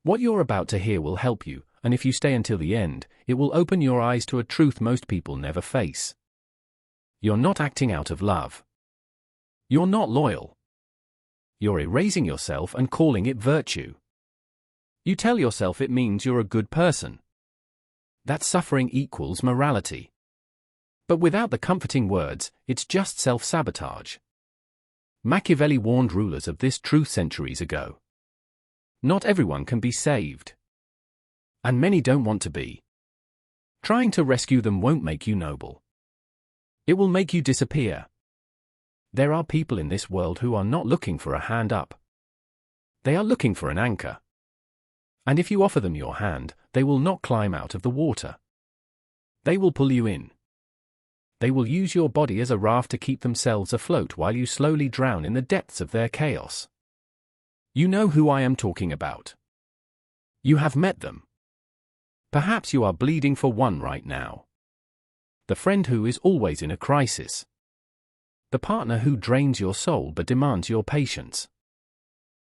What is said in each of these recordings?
What you're about to hear will help you, and if you stay until the end, it will open your eyes to a truth most people never face. You're not acting out of love. You're not loyal. You're erasing yourself and calling it virtue. You tell yourself it means you're a good person. That suffering equals morality. But without the comforting words, it's just self-sabotage. Machiavelli warned rulers of this truth centuries ago. Not everyone can be saved. And many don't want to be. Trying to rescue them won't make you noble. It will make you disappear. There are people in this world who are not looking for a hand up. They are looking for an anchor. And if you offer them your hand, they will not climb out of the water. They will pull you in. They will use your body as a raft to keep themselves afloat while you slowly drown in the depths of their chaos. You know who I am talking about. You have met them. Perhaps you are bleeding for one right now. The friend who is always in a crisis. The partner who drains your soul but demands your patience.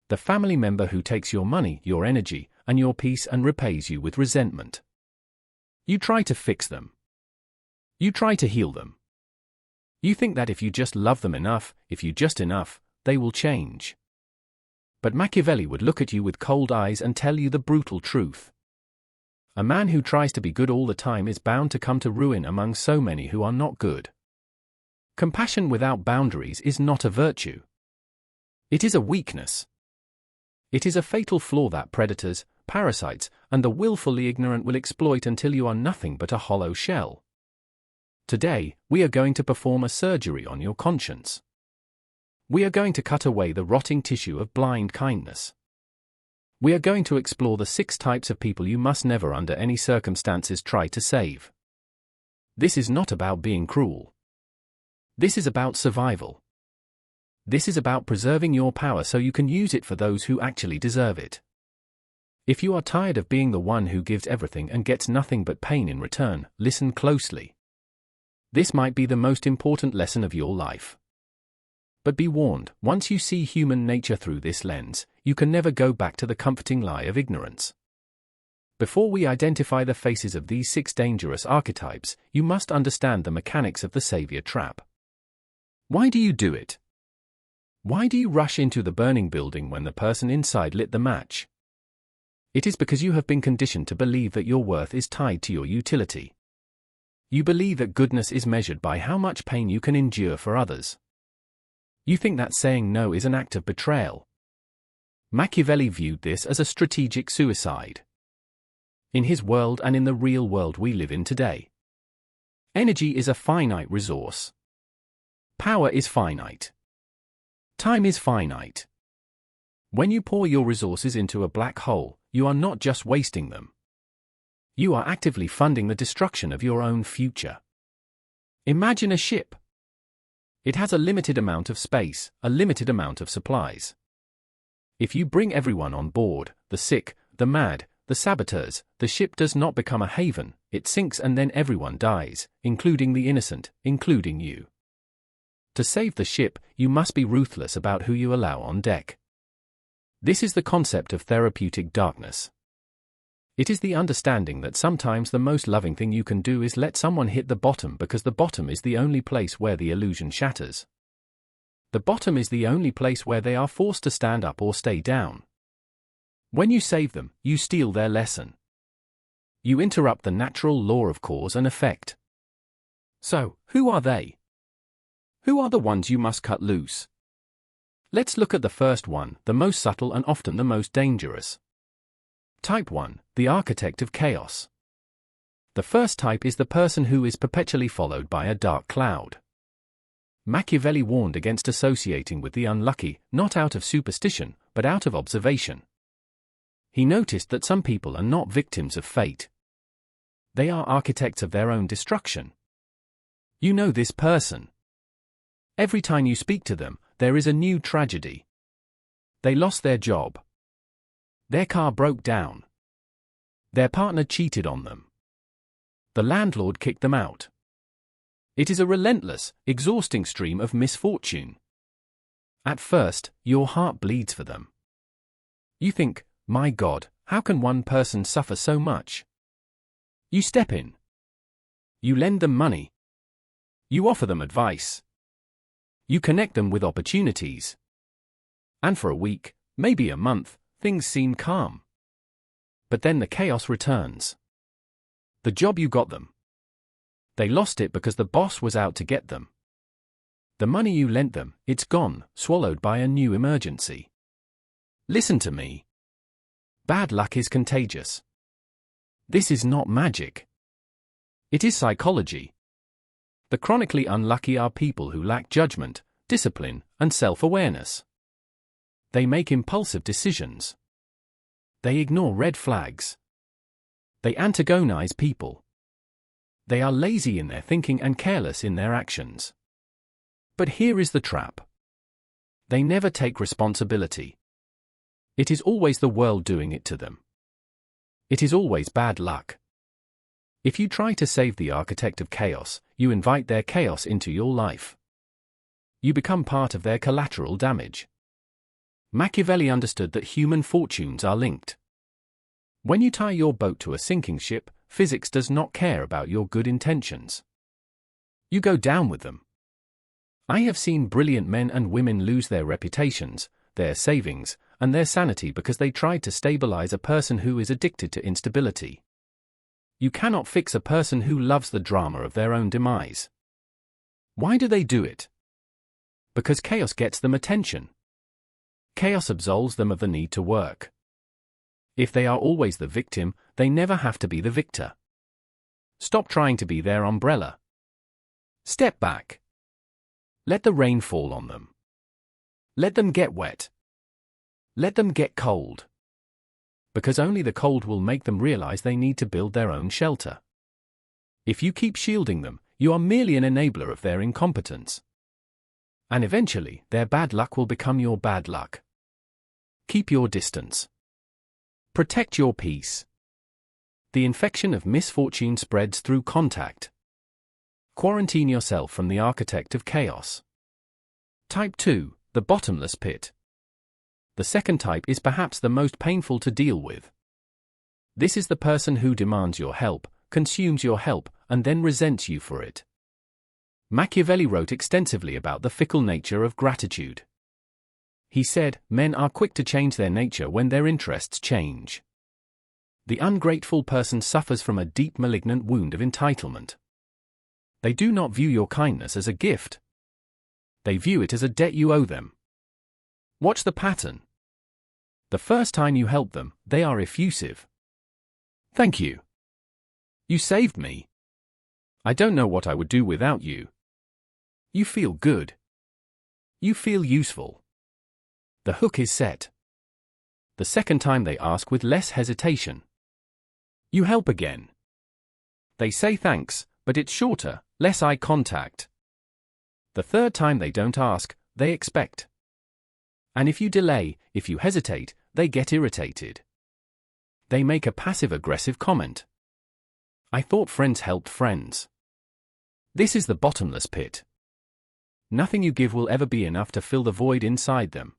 The family member who takes your money, your energy, and your peace and repays you with resentment. You try to fix them. You try to heal them. You think that if you just love them enough, if you just enough, they will change. But Machiavelli would look at you with cold eyes and tell you the brutal truth. A man who tries to be good all the time is bound to come to ruin among so many who are not good. Compassion without boundaries is not a virtue. It is a weakness. It is a fatal flaw that predators, parasites, and the willfully ignorant will exploit until you are nothing but a hollow shell. Today, we are going to perform a surgery on your conscience. We are going to cut away the rotting tissue of blind kindness. We are going to explore the 6 types of people you must never under any circumstances try to save. This is not about being cruel. This is about survival. This is about preserving your power so you can use it for those who actually deserve it. If you are tired of being the one who gives everything and gets nothing but pain in return, listen closely. This might be the most important lesson of your life. But be warned, once you see human nature through this lens, you can never go back to the comforting lie of ignorance. Before we identify the faces of these 6 dangerous archetypes, you must understand the mechanics of the savior trap. Why do you do it? Why do you rush into the burning building when the person inside lit the match? It is because you have been conditioned to believe that your worth is tied to your utility. You believe that goodness is measured by how much pain you can endure for others. You think that saying no is an act of betrayal. Machiavelli viewed this as a strategic suicide. In his world and in the real world we live in today, energy is a finite resource. Power is finite. Time is finite. When you pour your resources into a black hole, you are not just wasting them. You are actively funding the destruction of your own future. Imagine a ship. It has a limited amount of space, a limited amount of supplies. If you bring everyone on board, the sick, the mad, the saboteurs, the ship does not become a haven, it sinks and then everyone dies, including the innocent, including you. To save the ship, you must be ruthless about who you allow on deck. This is the concept of therapeutic darkness. It is the understanding that sometimes the most loving thing you can do is let someone hit the bottom because the bottom is the only place where the illusion shatters. The bottom is the only place where they are forced to stand up or stay down. When you save them, you steal their lesson. You interrupt the natural law of cause and effect. So, who are they? Who are the ones you must cut loose? Let's look at the first one, the most subtle and often the most dangerous. Type 1, the architect of chaos. The first type is the person who is perpetually followed by a dark cloud. Machiavelli warned against associating with the unlucky, not out of superstition, but out of observation. He noticed that some people are not victims of fate. They are architects of their own destruction. You know this person. Every time you speak to them, there is a new tragedy. They lost their job. Their car broke down. Their partner cheated on them. The landlord kicked them out. It is a relentless, exhausting stream of misfortune. At first, your heart bleeds for them. You think, my God, How can one person suffer so much? You step in. You lend them money. You offer them advice. You connect them with opportunities. And for a week, maybe a month, things seem calm. But then the chaos returns. The job you got them. They lost it because the boss was out to get them. The money you lent them, it's gone, swallowed by a new emergency. Listen to me. Bad luck is contagious. This is not magic. It is psychology. The chronically unlucky are people who lack judgment, discipline, and self-awareness. They make impulsive decisions. They ignore red flags. They antagonize people. They are lazy in their thinking and careless in their actions. But here is the trap. They never take responsibility. It is always the world doing it to them. It is always bad luck. If you try to save the architect of chaos, you invite their chaos into your life. You become part of their collateral damage. Machiavelli understood that human fortunes are linked. When you tie your boat to a sinking ship, physics does not care about your good intentions. You go down with them. I have seen brilliant men and women lose their reputations, their savings, and their sanity because they tried to stabilize a person who is addicted to instability. You cannot fix a person who loves the drama of their own demise. Why do they do it? Because chaos gets them attention. Chaos absolves them of the need to work. If they are always the victim, they never have to be the victor. Stop trying to be their umbrella. Step back. Let the rain fall on them. Let them get wet. Let them get cold. Because only the cold will make them realize they need to build their own shelter. If you keep shielding them, you are merely an enabler of their incompetence. And eventually, their bad luck will become your bad luck. Keep your distance. Protect your peace. The infection of misfortune spreads through contact. Quarantine yourself from the architect of chaos. Type 2, the bottomless pit. The second type is perhaps the most painful to deal with. This is the person who demands your help, consumes your help, and then resents you for it. Machiavelli wrote extensively about the fickle nature of gratitude. He said, men are quick to change their nature when their interests change. The ungrateful person suffers from a deep malignant wound of entitlement. They do not view your kindness as a gift. They view it as a debt you owe them. Watch the pattern. The first time you help them, they are effusive. Thank you. You saved me. I don't know what I would do without you. You feel good. You feel useful. The hook is set. The second time they ask with less hesitation. You help again. They say thanks, but it's shorter, less eye contact. The third time they don't ask, they expect. And if you delay, if you hesitate, they get irritated. They make a passive-aggressive comment. I thought friends helped friends. This is the bottomless pit. Nothing you give will ever be enough to fill the void inside them.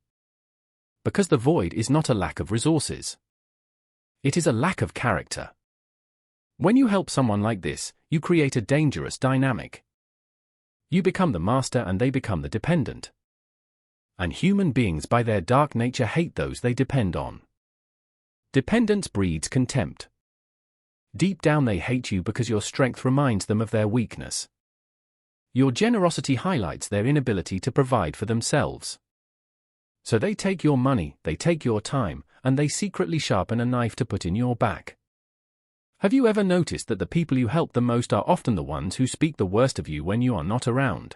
Because the void is not a lack of resources. It is a lack of character. When you help someone like this, you create a dangerous dynamic. You become the master and they become the dependent. And human beings by their dark nature hate those they depend on. Dependence breeds contempt. Deep down they hate you because your strength reminds them of their weakness. Your generosity highlights their inability to provide for themselves. So they take your money, they take your time, and they secretly sharpen a knife to put in your back. Have you ever noticed that the people you help the most are often the ones who speak the worst of you when you are not around?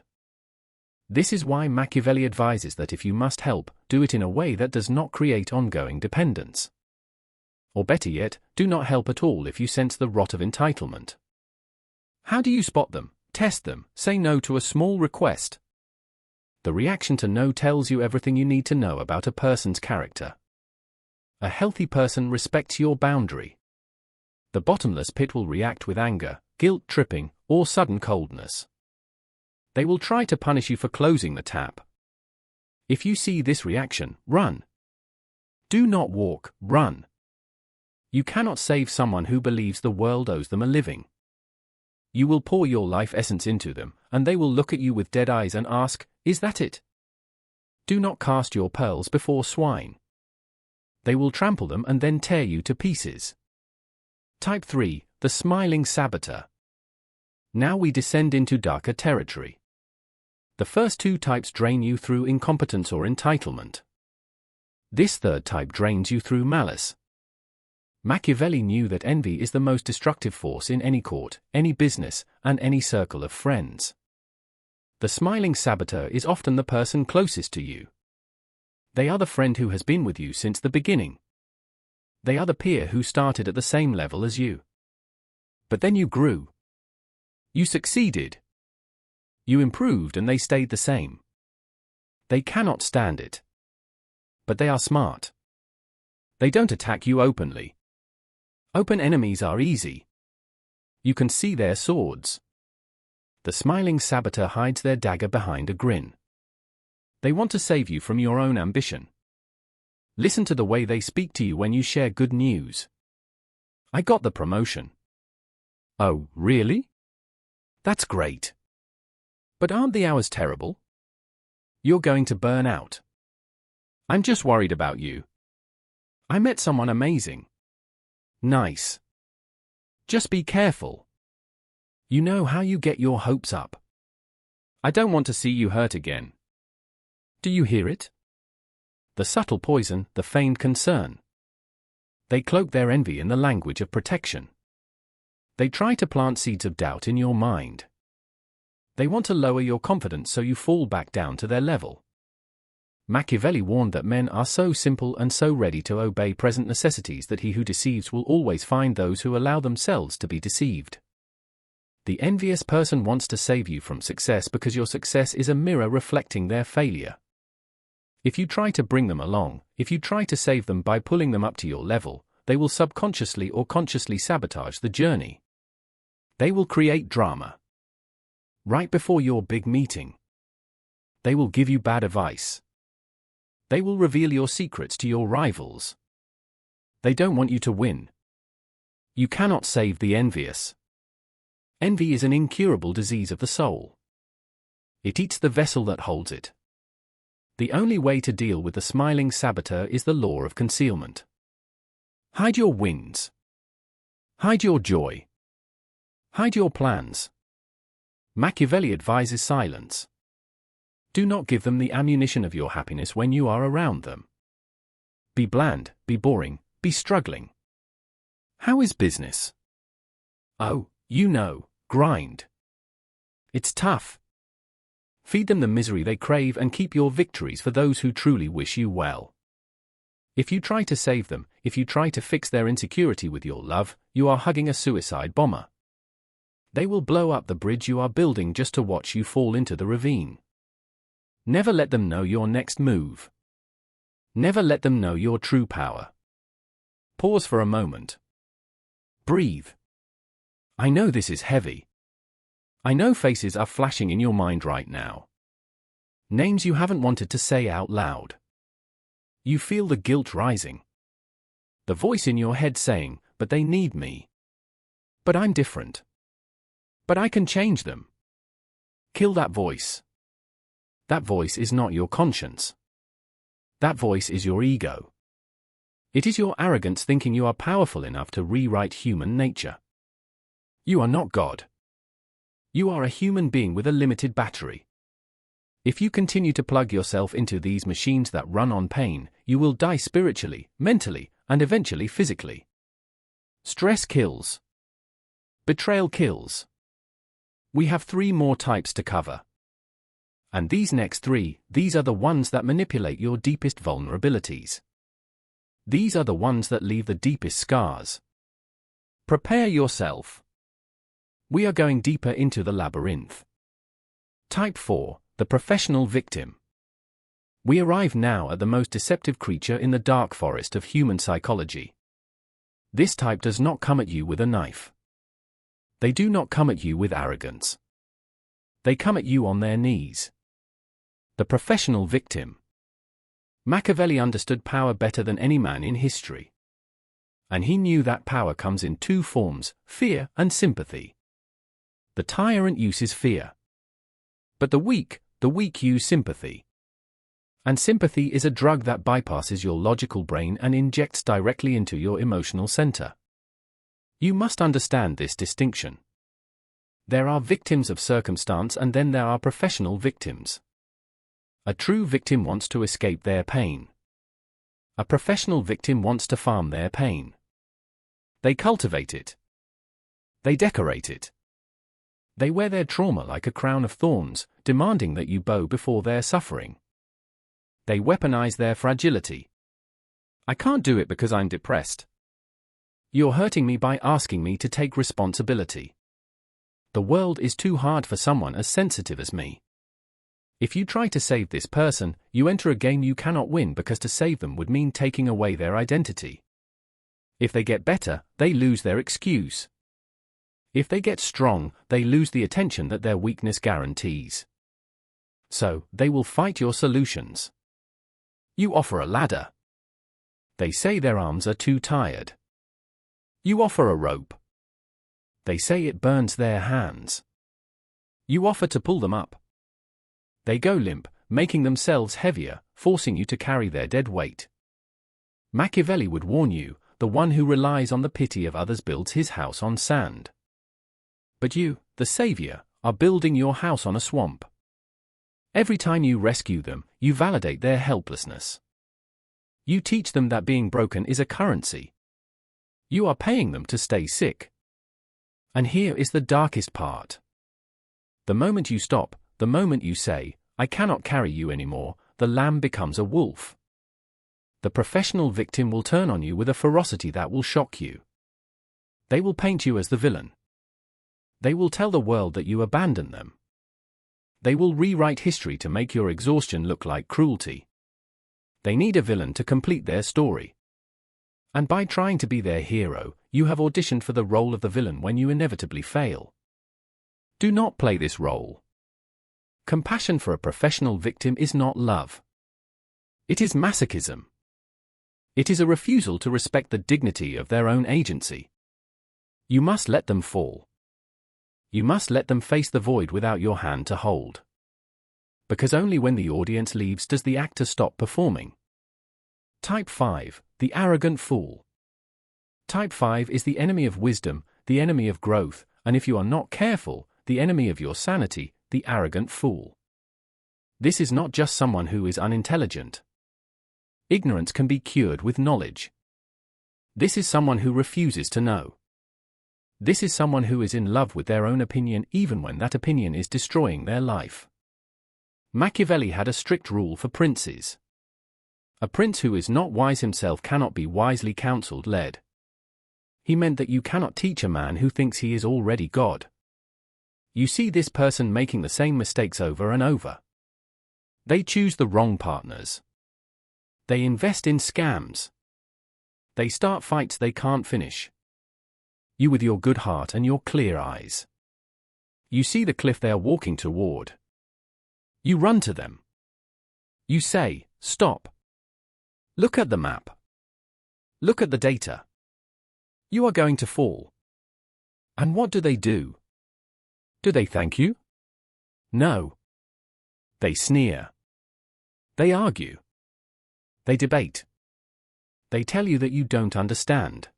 This is why Machiavelli advises that if you must help, do it in a way that does not create ongoing dependence. Or better yet, do not help at all if you sense the rot of entitlement. How do you spot them, test them, say no to a small request? The reaction to no tells you everything you need to know about a person's character. A healthy person respects your boundary. The bottomless pit will react with anger, guilt tripping, or sudden coldness. They will try to punish you for closing the tap. If you see this reaction, run. Do not walk, run. You cannot save someone who believes the world owes them a living. You will pour your life essence into them, and they will look at you with dead eyes and ask, "Is that it?" Do not cast your pearls before swine. They will trample them and then tear you to pieces. Type 3, the smiling saboteur. Now we descend into darker territory. The first two types drain you through incompetence or entitlement. This third type drains you through malice. Machiavelli knew that envy is the most destructive force in any court, any business, and any circle of friends. The smiling saboteur is often the person closest to you. They are the friend who has been with you since the beginning. They are the peer who started at the same level as you. But then you grew. You succeeded. You improved and they stayed the same. They cannot stand it. But they are smart. They don't attack you openly. Open enemies are easy. You can see their swords. The smiling saboteur hides their dagger behind a grin. They want to save you from your own ambition. Listen to the way they speak to you when you share good news. "I got the promotion." "Oh, really? That's great. But aren't the hours terrible? You're going to burn out." "I'm just worried about you. I met someone amazing." "Nice. Just be careful. You know how you get your hopes up. I don't want to see you hurt again." Do you hear it? The subtle poison, the feigned concern. They cloak their envy in the language of protection. They try to plant seeds of doubt in your mind. They want to lower your confidence so you fall back down to their level. Machiavelli warned that men are so simple and so ready to obey present necessities that he who deceives will always find those who allow themselves to be deceived. The envious person wants to save you from success because your success is a mirror reflecting their failure. If you try to bring them along, if you try to save them by pulling them up to your level, they will subconsciously or consciously sabotage the journey. They will create drama. Right before your big meeting. They will give you bad advice. They will reveal your secrets to your rivals. They don't want you to win. You cannot save the envious. Envy is an incurable disease of the soul. It eats the vessel that holds it. The only way to deal with the smiling saboteur is the law of concealment. Hide your wins. Hide your joy. Hide your plans. Machiavelli advises silence. Do not give them the ammunition of your happiness when you are around them. Be bland, be boring, be struggling. How is business? Oh, you know, grind. It's tough. Feed them the misery they crave and keep your victories for those who truly wish you well. If you try to save them, if you try to fix their insecurity with your love, you are hugging a suicide bomber. They will blow up the bridge you are building just to watch you fall into the ravine. Never let them know your next move. Never let them know your true power. Pause for a moment. Breathe. I know this is heavy. I know faces are flashing in your mind right now. Names you haven't wanted to say out loud. You feel the guilt rising. The voice in your head saying, "But they need me. But I'm different. But I can change them." Kill that voice. That voice is not your conscience. That voice is your ego. It is your arrogance thinking you are powerful enough to rewrite human nature. You are not God. You are a human being with a limited battery. If you continue to plug yourself into these machines that run on pain, you will die spiritually, mentally, and eventually physically. Stress kills. Betrayal kills. We have 3 more types to cover. And these next 3, these are the ones that manipulate your deepest vulnerabilities. These are the ones that leave the deepest scars. Prepare yourself. We are going deeper into the labyrinth. Type 4, the professional victim. We arrive now at the most deceptive creature in the dark forest of human psychology. This type does not come at you with a knife. They do not come at you with arrogance. They come at you on their knees. The professional victim. Machiavelli understood power better than any man in history. And he knew that power comes in two forms, fear and sympathy. The tyrant uses fear. But the weak use sympathy. And sympathy is a drug that bypasses your logical brain and injects directly into your emotional center. You must understand this distinction. There are victims of circumstance and then there are professional victims. A true victim wants to escape their pain. A professional victim wants to farm their pain. They cultivate it. They decorate it. They wear their trauma like a crown of thorns, demanding that you bow before their suffering. They weaponize their fragility. I can't do it because I'm depressed. You're hurting me by asking me to take responsibility. The world is too hard for someone as sensitive as me. If you try to save this person, you enter a game you cannot win because to save them would mean taking away their identity. If they get better, they lose their excuse. If they get strong, they lose the attention that their weakness guarantees. So, they will fight your solutions. You offer a ladder. They say their arms are too tired. You offer a rope. They say it burns their hands. You offer to pull them up. They go limp, making themselves heavier, forcing you to carry their dead weight. Machiavelli would warn you, the one who relies on the pity of others builds his house on sand. But you, the savior, are building your house on a swamp. Every time you rescue them, you validate their helplessness. You teach them that being broken is a currency. You are paying them to stay sick. And here is the darkest part. The moment you stop, the moment you say, I cannot carry you anymore, the lamb becomes a wolf. The professional victim will turn on you with a ferocity that will shock you. They will paint you as the villain. They will tell the world that you abandoned them. They will rewrite history to make your exhaustion look like cruelty. They need a villain to complete their story. And by trying to be their hero, you have auditioned for the role of the villain when you inevitably fail. Do not play this role. Compassion for a professional victim is not love. It is masochism. It is a refusal to respect the dignity of their own agency. You must let them fall. You must let them face the void without your hand to hold. Because only when the audience leaves does the actor stop performing. Type 5, the arrogant fool. Type 5 is the enemy of wisdom, the enemy of growth, and if you are not careful, the enemy of your sanity, the arrogant fool. This is not just someone who is unintelligent. Ignorance can be cured with knowledge. This is someone who refuses to know. This is someone who is in love with their own opinion even when that opinion is destroying their life. Machiavelli had a strict rule for princes. A prince who is not wise himself cannot be wisely counseled led. He meant that you cannot teach a man who thinks he is already God. You see this person making the same mistakes over and over. They choose the wrong partners. They invest in scams. They start fights they can't finish. You with your good heart and your clear eyes. You see the cliff they are walking toward. You run to them. You say, stop. Look at the map. Look at the data. You are going to fall. And what do? Do they thank you? No. They sneer. They argue. They debate. They tell you that you don't understand.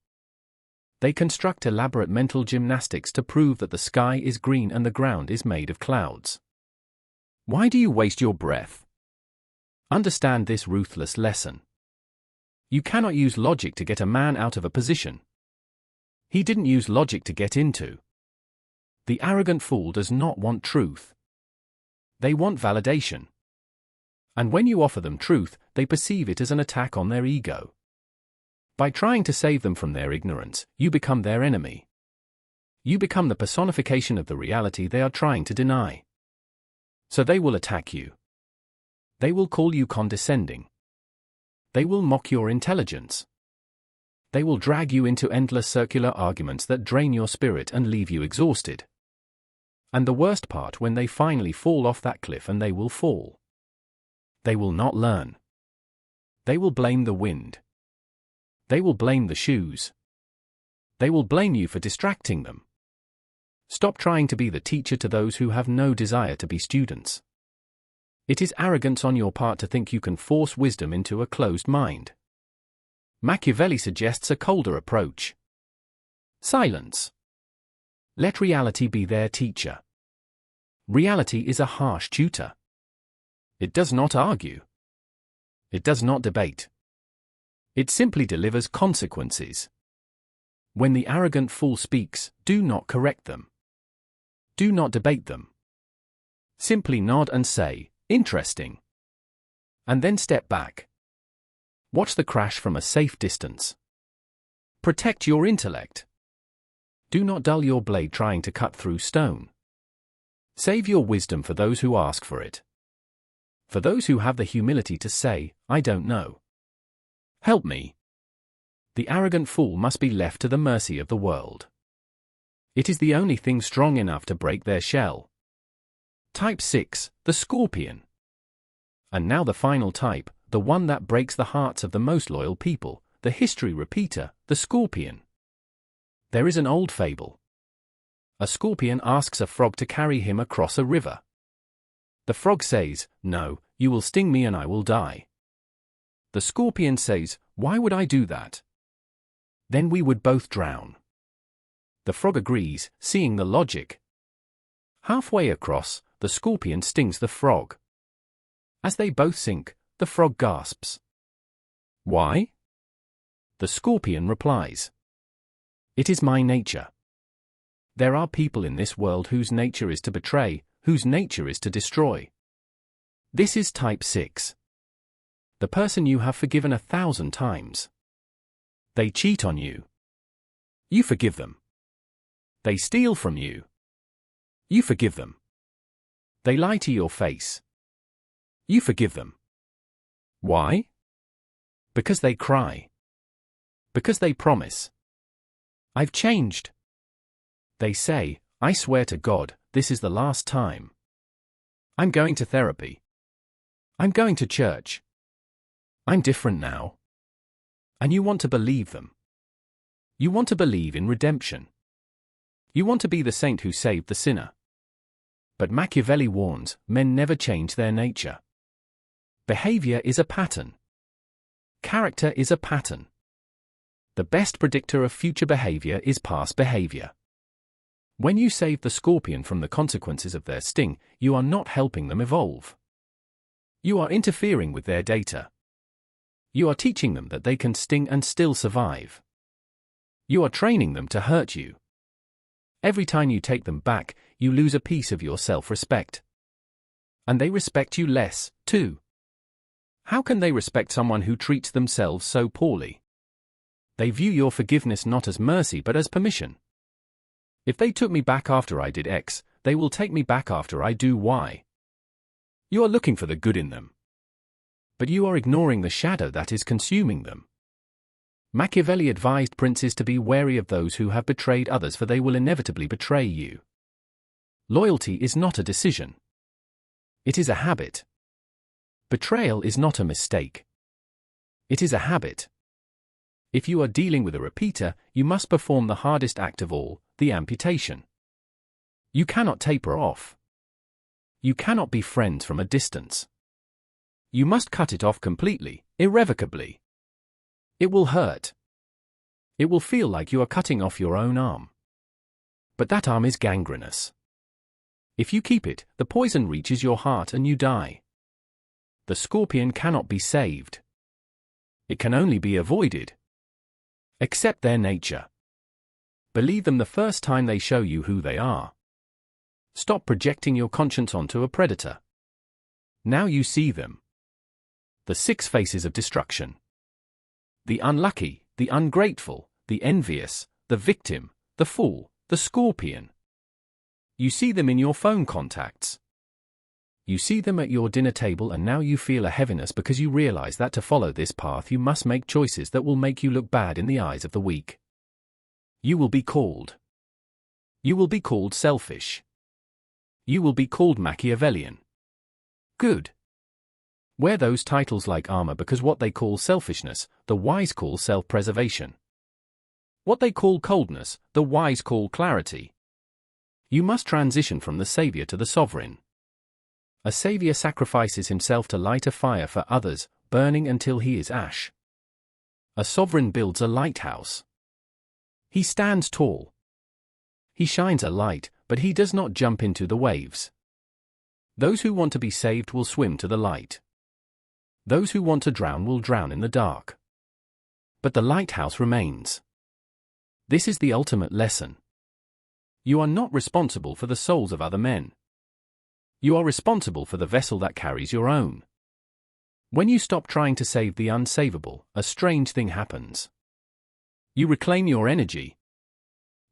They construct elaborate mental gymnastics to prove that the sky is green and the ground is made of clouds. Why do you waste your breath? Understand this ruthless lesson. You cannot use logic to get a man out of a position. He didn't use logic to get into. The arrogant fool does not want truth. They want validation. And when you offer them truth, they perceive it as an attack on their ego. By trying to save them from their ignorance, you become their enemy. You become the personification of the reality they are trying to deny. So they will attack you. They will call you condescending. They will mock your intelligence. They will drag you into endless circular arguments that drain your spirit and leave you exhausted. And the worst part, when they finally fall off that cliff and they will fall. They will not learn. They will blame the wind. They will blame the shoes. They will blame you for distracting them. Stop trying to be the teacher to those who have no desire to be students. It is arrogance on your part to think you can force wisdom into a closed mind. Machiavelli suggests a colder approach. Silence. Let reality be their teacher. Reality is a harsh tutor. It does not argue. It does not debate. It simply delivers consequences. When the arrogant fool speaks, do not correct them. Do not debate them. Simply nod and say, "Interesting." And then step back. Watch the crash from a safe distance. Protect your intellect. Do not dull your blade trying to cut through stone. Save your wisdom for those who ask for it. For those who have the humility to say, "I don't know. Help me." The arrogant fool must be left to the mercy of the world. It is the only thing strong enough to break their shell. Type 6, the scorpion. And now the final type, the one that breaks the hearts of the most loyal people, the history repeater, the scorpion. There is an old fable. A scorpion asks a frog to carry him across a river. The frog says, "No, you will sting me and I will die." The scorpion says, "Why would I do that? Then we would both drown." The frog agrees, seeing the logic. Halfway across, the scorpion stings the frog. As they both sink, the frog gasps. "Why?" The scorpion replies, "It is my nature." There are people in this world whose nature is to betray, whose nature is to destroy. This is type 6. The person you have forgiven 1,000 times. They cheat on you. You forgive them. They steal from you. You forgive them. They lie to your face. You forgive them. Why? Because they cry. Because they promise, "I've changed." They say, "I swear to God, this is the last time. I'm going to therapy. I'm going to church. I'm different now." And you want to believe them. You want to believe in redemption. You want to be the saint who saved the sinner. But Machiavelli warns, men never change their nature. Behavior is a pattern. Character is a pattern. The best predictor of future behavior is past behavior. When you save the scorpion from the consequences of their sting, you are not helping them evolve. You are interfering with their data. You are teaching them that they can sting and still survive. You are training them to hurt you. Every time you take them back, you lose a piece of your self-respect. And they respect you less, too. How can they respect someone who treats themselves so poorly? They view your forgiveness not as mercy but as permission. If they took me back after I did X, they will take me back after I do Y. You are looking for the good in them. But you are ignoring the shadow that is consuming them. Machiavelli advised princes to be wary of those who have betrayed others, for they will inevitably betray you. Loyalty is not a decision. It is a habit. Betrayal is not a mistake. It is a habit. If you are dealing with a repeater, you must perform the hardest act of all, the amputation. You cannot taper off. You cannot be friends from a distance. You must cut it off completely, irrevocably. It will hurt. It will feel like you are cutting off your own arm. But that arm is gangrenous. If you keep it, the poison reaches your heart and you die. The scorpion cannot be saved. It can only be avoided. Accept their nature. Believe them the first time they show you who they are. Stop projecting your conscience onto a predator. Now you see them. The 6 faces of destruction. The unlucky, the ungrateful, the envious, the victim, the fool, the scorpion. You see them in your phone contacts. You see them at your dinner table, and now you feel a heaviness because you realize that to follow this path you must make choices that will make you look bad in the eyes of the weak. You will be called. You will be called selfish. You will be called Machiavellian. Good. Wear those titles like armor, because what they call selfishness, the wise call self-preservation. What they call coldness, the wise call clarity. You must transition from the savior to the sovereign. A savior sacrifices himself to light a fire for others, burning until he is ash. A sovereign builds a lighthouse. He stands tall. He shines a light, but he does not jump into the waves. Those who want to be saved will swim to the light. Those who want to drown will drown in the dark. But the lighthouse remains. This is the ultimate lesson. You are not responsible for the souls of other men. You are responsible for the vessel that carries your own. When you stop trying to save the unsavable, a strange thing happens. You reclaim your energy.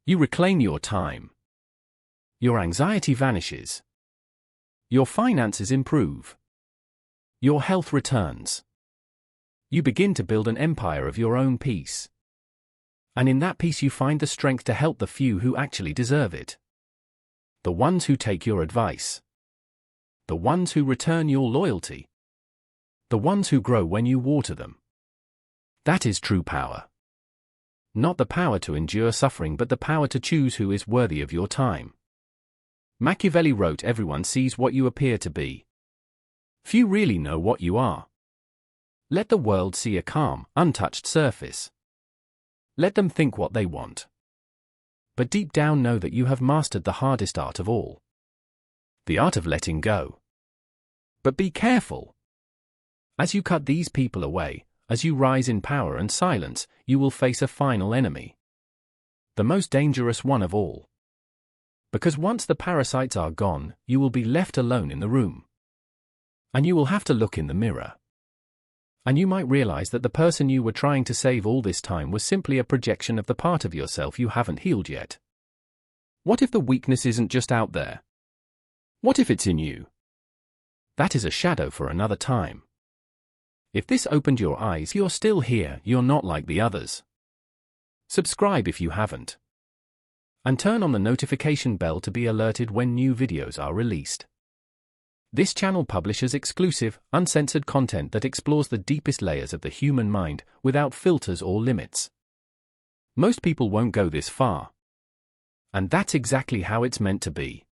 You reclaim your time. Your anxiety vanishes. Your finances improve. Your health returns. You begin to build an empire of your own peace. And in that peace you find the strength to help the few who actually deserve it. The ones who take your advice. The ones who return your loyalty. The ones who grow when you water them. That is true power. Not the power to endure suffering, but the power to choose who is worthy of your time. Machiavelli wrote, "Everyone sees what you appear to be. Few really know what you are. Let the world see a calm, untouched surface. Let them think what they want. But deep down know that you have mastered the hardest art of all. The art of letting go. But be careful. As you cut these people away, as you rise in power and silence, you will face a final enemy. The most dangerous one of all. Because once the parasites are gone, you will be left alone in the room. And you will have to look in the mirror. And you might realize that the person you were trying to save all this time was simply a projection of the part of yourself you haven't healed yet. What if the weakness isn't just out there? What if it's in you? That is a shadow for another time. If this opened your eyes, you're still here, you're not like the others. Subscribe if you haven't. And turn on the notification bell to be alerted when new videos are released. This channel publishes exclusive, uncensored content that explores the deepest layers of the human mind without filters or limits. Most people won't go this far. And that's exactly how it's meant to be.